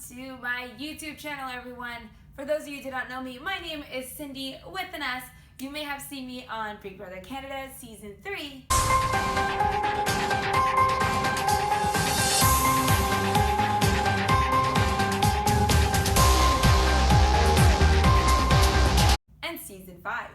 to my YouTube channel, everyone. For those of you who do not know me, my name is Cindy with an S. You may have seen me on Big Brother Canada Season 3. And Season 5.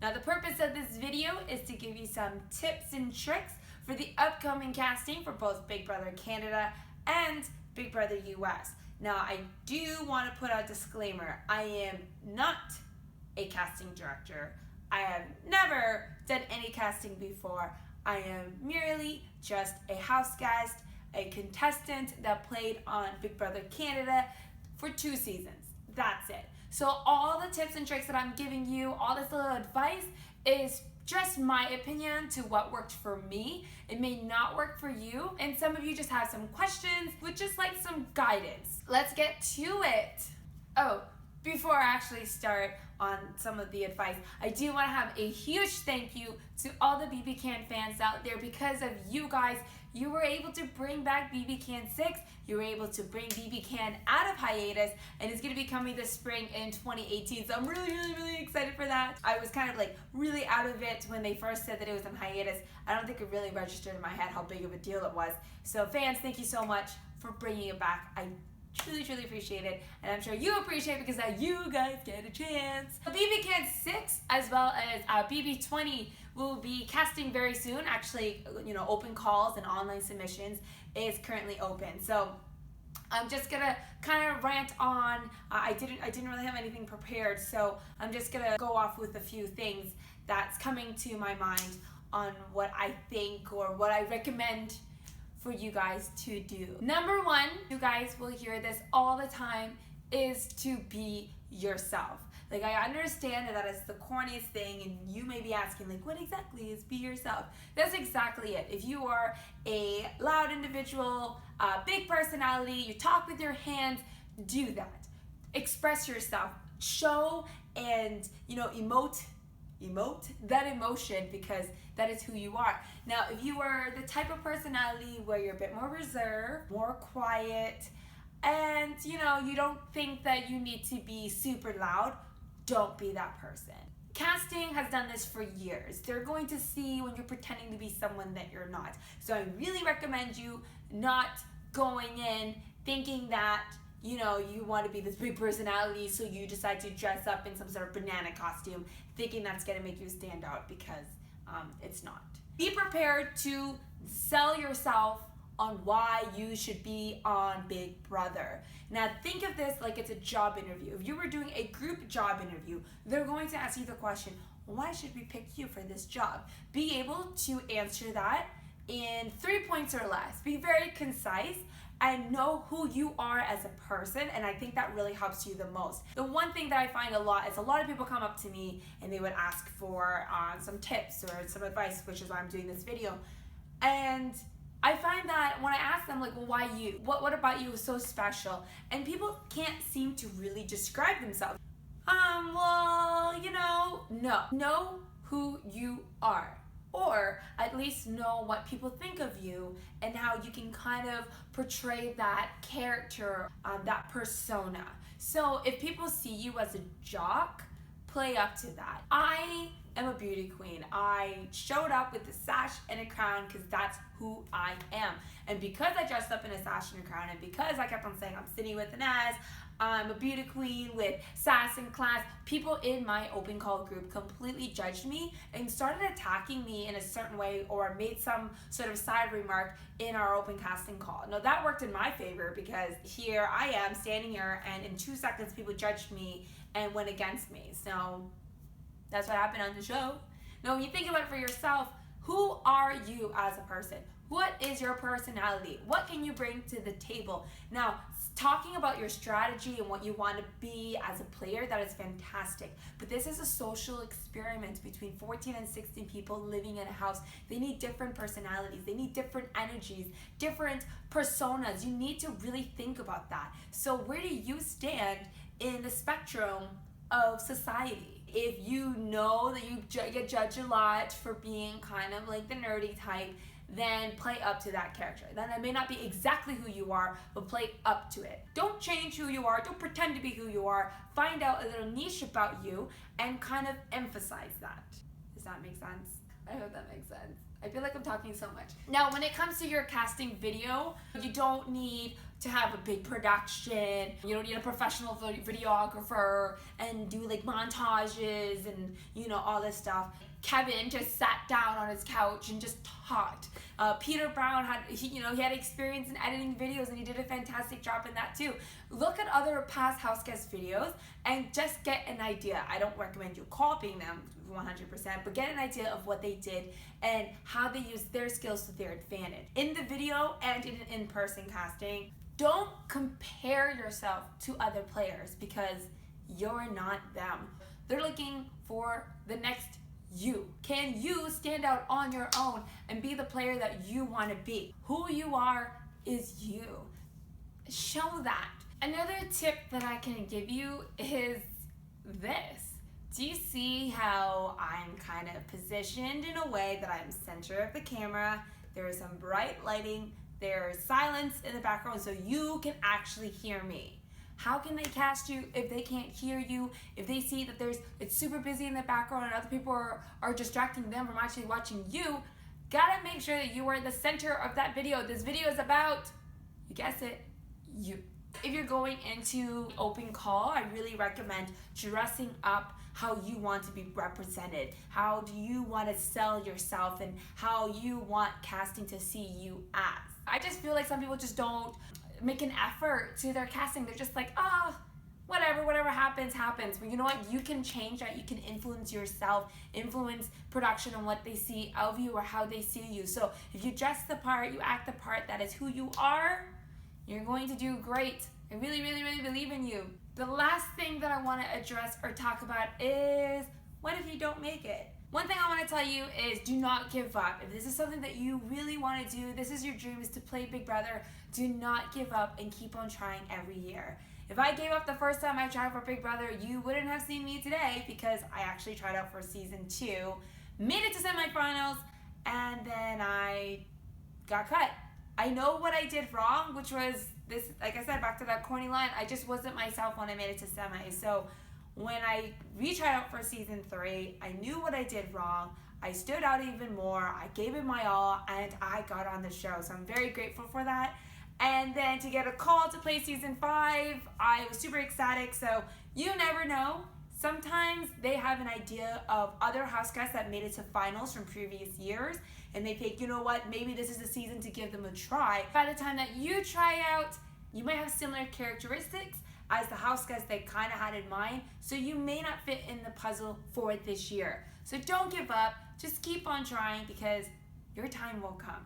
Now the purpose of this video is to give you some tips and tricks for the upcoming casting for both Big Brother Canada and Big Brother US. Now I do want to put a disclaimer. I am not a casting director. I have never done any casting before. I am merely just a house guest, a contestant that played on Big Brother Canada for 2 seasons. That's it. So all the tips and tricks that I'm giving you, all this little advice is just my opinion to what worked for me. It may not work for you. And some of you just have some questions with just like some guidance. Let's get to it. Oh, before I actually start on some of the advice, I do want to have a huge thank you to all the BBCAN fans out there. Because of you guys, you were able to bring back BBCAN 6. You were able to bring BBCAN out of hiatus, and it's going to be coming this spring in 2018. So I'm really excited for that. I was kind of like really out of it when they first said that it was on hiatus. I don't think it really registered in my head how big of a deal it was. So fans, thank you so much for bringing it back. I truly appreciate it, and I'm sure you appreciate it because now you guys get a chance. BBCAN 6 as well as BB20 will be casting very soon. Actually, open calls and online submissions is currently open. So I'm just gonna kind of rant on. I didn't really have anything prepared, so I'm just gonna go off with a few things that's coming to my mind on what I think or what I recommend for you guys to do. Number 1, you guys will hear this all the time, is to be yourself. Like, I understand that is the corniest thing, and you may be asking, like, what exactly is be yourself? That's exactly it. If you are a loud individual, big personality, you talk with your hands, do that. Express yourself. Show and, emote that emotion, because that is who you are. Now, if you are the type of personality where you're a bit more reserved, more quiet, and you don't think that you need to be super loud, don't be that person. Casting has done this for years. They're going to see when you're pretending to be someone that you're not. So I really recommend you not going in thinking that you want to be this big personality, so you decide to dress up in some sort of banana costume thinking that's going to make you stand out, because it's not. Be prepared to sell yourself on why you should be on Big Brother. Now think of this like it's a job interview. If you were doing a group job interview, they're going to ask you the question, why should we pick you for this job? Be able to answer that in 3 points or less. Be very concise and know who you are as a person, and I think that really helps you the most. The one thing that I find a lot is a lot of people come up to me and they would ask for some tips or some advice, which is why I'm doing this video. And I find that when I ask them, like, well, why you? What about you is so special? And people can't seem to really describe themselves. No. Know who you are. Or at least know what people think of you and how you can kind of portray that character, that persona. So if people see you as a jock, play up to that. I am a beauty queen. I showed up with a sash and a crown because that's who I am. And because I dressed up in a sash and a crown, and because I kept on saying I'm Sindy with an S, I'm a beauty queen with sass and class, people in my open call group completely judged me and started attacking me in a certain way, or made some sort of side remark in our open casting call. Now that worked in my favor, because here I am standing here and in 2 seconds people judged me and went against me. So that's what happened on the show. Now when you think about it for yourself, who are you as a person? What is your personality? What can you bring to the table? Now, talking about your strategy and what you want to be as a player, that is fantastic. But this is a social experiment between 14 and 16 people living in a house. They need different personalities. They need different energies, different personas. You need to really think about that. So where do you stand in the spectrum of society? If you know that you get judged a lot for being kind of like the nerdy type, then play up to that character. Then it may not be exactly who you are, but play up to it. Don't change who you are. Don't pretend to be who you are. Find out a little niche about you and kind of emphasize that. Does that make sense? I hope that makes sense. I feel like I'm talking so much. Now, when it comes to your casting video, you don't need to have a big production. You don't need a professional videographer and do like montages and all this stuff. Kevin just sat down on his couch and just talked. Peter Brown he had experience in editing videos, and he did a fantastic job in that too. Look at other past house guest videos and just get an idea. I don't recommend you copying them 100%, but get an idea of what they did and how they used their skills to their advantage. In the video and in an in-person casting, don't compare yourself to other players because you're not them. They're looking for the next you. Can you stand out on your own and be the player that you want to be? Who you are is you. Show that. Another tip that I can give you is this. Do you see how I'm kind of positioned in a way that I'm center of the camera? There is some bright lighting. There's silence in the background so you can actually hear me. How can they cast you if they can't hear you? If they see that it's super busy in the background and other people are distracting them from actually watching you? Gotta make sure that you are the center of that video. This video is about, you guess it, you. If you're going into open call, I really recommend dressing up how you want to be represented. How do you want to sell yourself and how you want casting to see you as. I just feel like some people just don't make an effort to their casting. They're just like, whatever happens. But you know what? You can change that. You can influence yourself, influence production on what they see of you or how they see you. So if you dress the part, you act the part, that is who you are, you're going to do great. I really, really, really believe in you. The last thing that I want to address or talk about is, what if you don't make it? One thing I want to tell you is do not give up. If this is something that you really want to do, this is your dream, is to play Big Brother, do not give up and keep on trying every year. If I gave up the first time I tried for Big Brother, you wouldn't have seen me today because I actually tried out for season 2, made it to semifinals, and then I got cut. I know what I did wrong, which was this, like I said, back to that corny line, I just wasn't myself when I made it to semi. So when I retried out for season 3, I knew what I did wrong. I stood out even more. I gave it my all, and I got on the show. So I'm very grateful for that. And then to get a call to play season 5, I was super ecstatic. So you never know. Sometimes they have an idea of other house guests that made it to finals from previous years, and they think, you know what, maybe this is the season to give them a try. By the time that you try out, you might have similar characteristics as the house guest they kind of had in mind, so you may not fit in the puzzle for this year. So don't give up, just keep on trying because your time will come.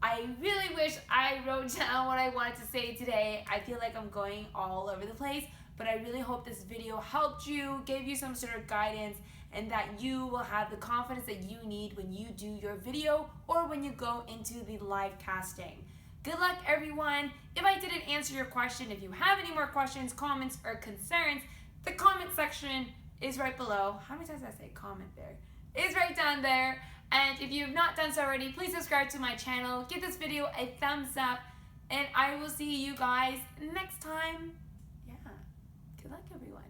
I really wish I wrote down what I wanted to say today. I feel like I'm going all over the place, but I really hope this video helped you, gave you some sort of guidance, and that you will have the confidence that you need when you do your video or when you go into the live casting. Good luck, everyone. If I didn't answer your question, if you have any more questions, comments, or concerns, the comment section is right below. How many times did I say comment there? It's right down there. And if you have not done so already, please subscribe to my channel. Give this video a thumbs up. And I will see you guys next time. Yeah. Good luck, everyone.